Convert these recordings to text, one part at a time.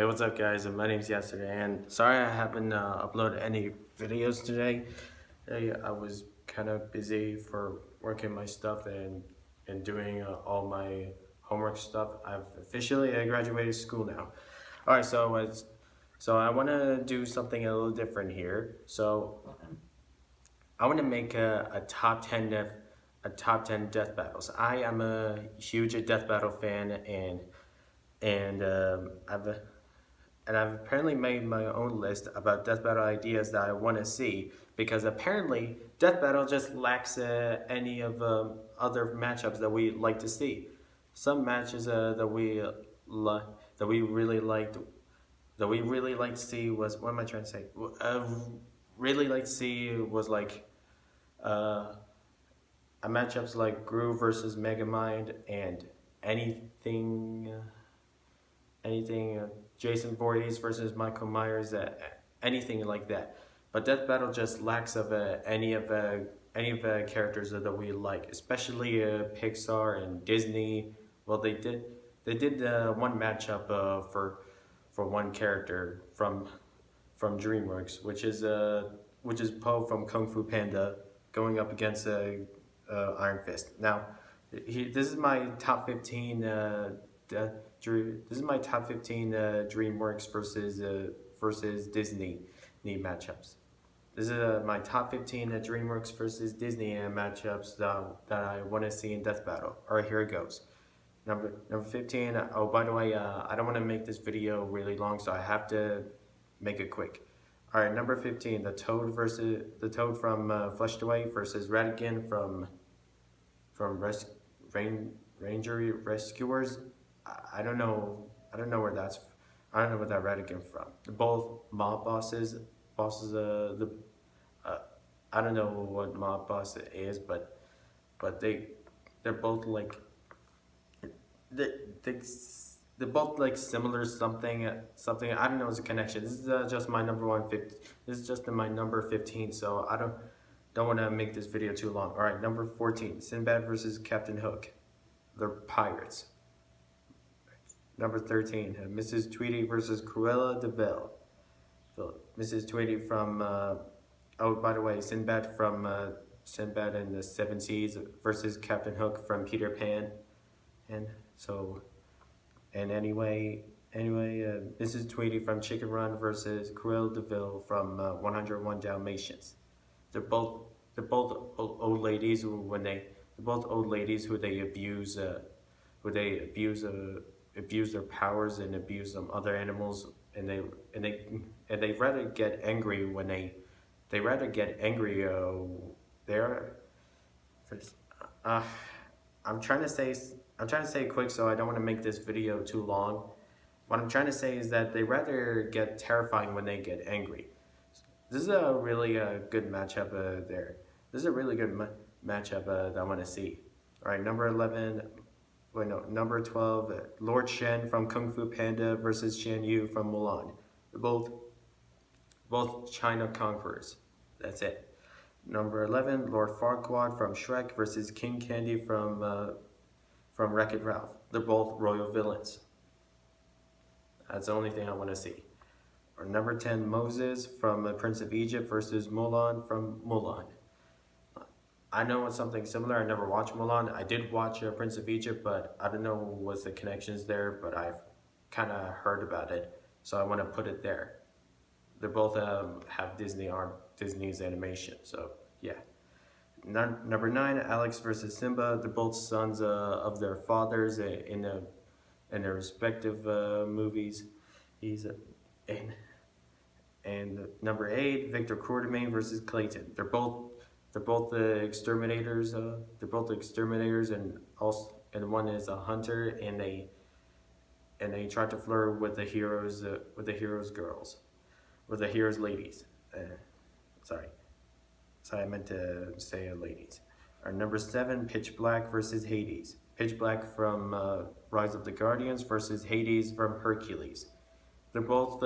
Hey, what's up, guys? My name's Yesterday, and sorry I haven't uploaded any videos today. Today I was kind of busy for working my stuff and doing all my homework stuff. I've officially graduated school now. All right, so I want to do something a little different here. So I want to make a top 10 death battles. I am a huge death battle fan, and I've apparently made my own list about death battle ideas that I want to see, because apparently death battle just lacks any of other matchups that we like to see. Some matches li- that we really liked that we really like to see was, what am I trying to say? Really like to see was like uh, a matchups like Gru versus Megamind and anything. Anything Jason Voorhees versus Michael Myers, anything like that. But Death Battle just lacks of any of the characters that we like, especially Pixar and Disney. Well, they did one matchup for one character from Dreamworks, which is Poe from Kung Fu Panda going up against Iron Fist. Now, this is my top 15. This is my top 15 DreamWorks versus Disney matchups. This is my top 15 DreamWorks versus Disney matchups that I want to see in Death Battle. All right, here it goes. Number 15. Oh, by the way, I don't want to make this video really long, so I have to make it quick. All right, number 15. The Toad from Flushed Away versus Ratigan from Ranger Rescuers. I don't know. I don't know where that's. I don't know where that Ratigan from. They're both mob bosses. Uh, I don't know what mob boss it is, but they're both like they they they're both like similar something. I don't know. It's a connection. This is just my number 150. This is just my number 15. So I don't want to make this video too long. All right, number 14. Sinbad versus Captain Hook. They're pirates. Number 13, Mrs. Tweety versus Cruella de Vil. Mrs. Tweety from, oh, by the way, Sinbad from Sinbad and the Seven Seas versus Captain Hook from Peter Pan. And so, and Mrs. Tweety from Chicken Run versus Cruella de Vil from 101 Dalmatians. They're both old ladies they're both old ladies who they abuse abuse their powers and abuse some other animals, and they rather get angry when they rather get angry they're uh, I'm trying to say it quick, so I don't want to make this video too long. What I'm trying to say is that they rather get terrifying when they get angry. This is a really good matchup there. This is a really good matchup that I want to see. All right, number 11. Wait, no, number 12, Lord Shen from Kung Fu Panda versus Shan Yu from Mulan. They're both China conquerors. That's it. Number 11, Lord Farquaad from Shrek versus King Candy from Wreck-It Ralph. They're both royal villains. That's the only thing I want to see. Or number 10, Moses from Prince of Egypt versus Mulan from Mulan. I know it's something similar. I never watched Mulan. I did watch Prince of Egypt, but I don't know what's the connections there, but I've kind of heard about it, so I want to put it there. They both have Disney's animation, so yeah. Number 9, Alex versus Simba. They're both sons of their fathers in their respective movies. And number 8, Victor Quartermain versus Clayton. They're both the exterminators. They're both exterminators, and one is a hunter, and they try to flirt with the heroes girls, with the heroes ladies. Sorry, I meant to say ladies. Our number 7, Pitch Black versus Hades. Pitch Black from Rise of the Guardians versus Hades from Hercules. They're both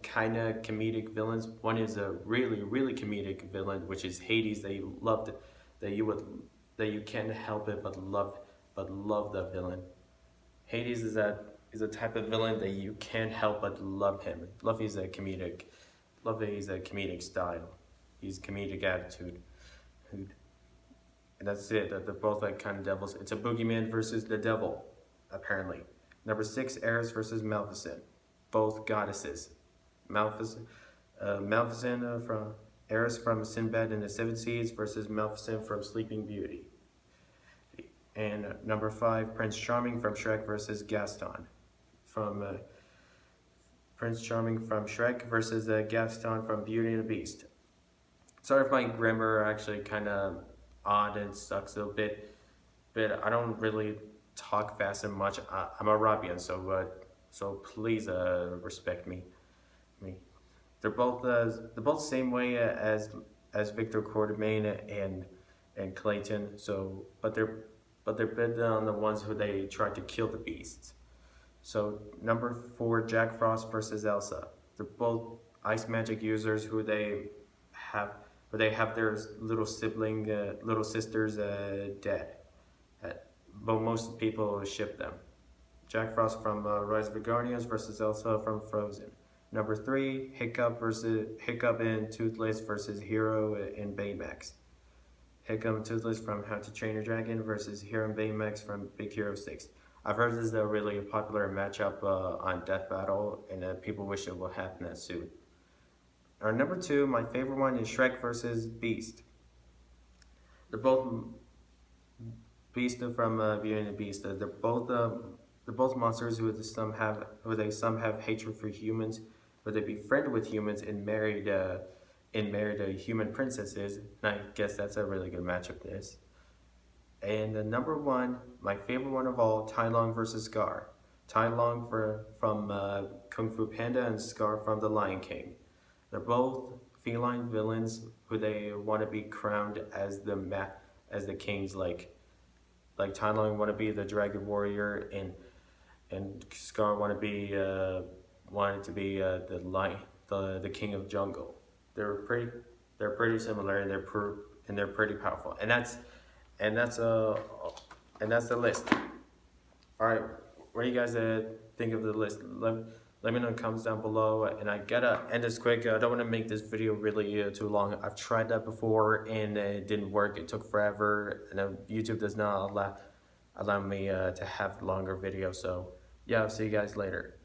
kind of comedic villains. One is a really, really comedic villain, which is Hades. That you can't help it but love that villain. Hades is that He's a type of villain that you can't help but love him. Love that he's a comedic style. He's comedic attitude. And that's it. They're both like kind of devils. It's a boogeyman versus the devil, apparently. Number 6, Eris versus Maleficent. Both goddesses. Maleficent from Eris from Sinbad and the Seven Seas versus Maleficent from Sleeping Beauty. And number 5, Prince Charming from Shrek versus Gaston. From Prince Charming from Shrek versus Gaston from Beauty and the Beast. Sorry if my grammar are actually kind of odd and sucks a bit, but I don't really talk fast and much. I'm Arabian, so please respect me. They're both same way as Victor Quartermain and Clayton. So, but they're better on the ones who they tried to kill the beasts. So number 4, Jack Frost versus Elsa. They're both ice magic users who they have their little sisters dead. But most people ship them. Jack Frost from Rise of the Guardians versus Elsa from Frozen. Number 3, Hiccup and Toothless versus Hero and Baymax. Hiccup and Toothless from How to Train Your Dragon versus Hero and Baymax from Big Hero 6. I've heard this is a really popular matchup on Death Battle, and people wish it would happen that soon. Our number 2, my favorite one, is Shrek versus Beast. They're both Beast from Beauty and the Beast. They're both monsters who some have hatred for humans, but they befriend with humans and married human princesses. And I guess that's a really good matchup. This. And the number 1, my favorite one of all, Tai Lung versus Scar. Tai Lung from Kung Fu Panda and Scar from The Lion King. They're both feline villains who they want to be crowned as the kings. Like Tai Lung want to be the Dragon Warrior, and Scar wanted to be the king of jungle. They're pretty similar, and they're pretty powerful. And that's the list. All right, what do you guys think of the list? Let me know in the comments down below. And I gotta end this quick. I don't want to make this video really too long. I've tried that before and it didn't work. It took forever, and YouTube does not allow me to have longer videos. So yeah, I'll see you guys later.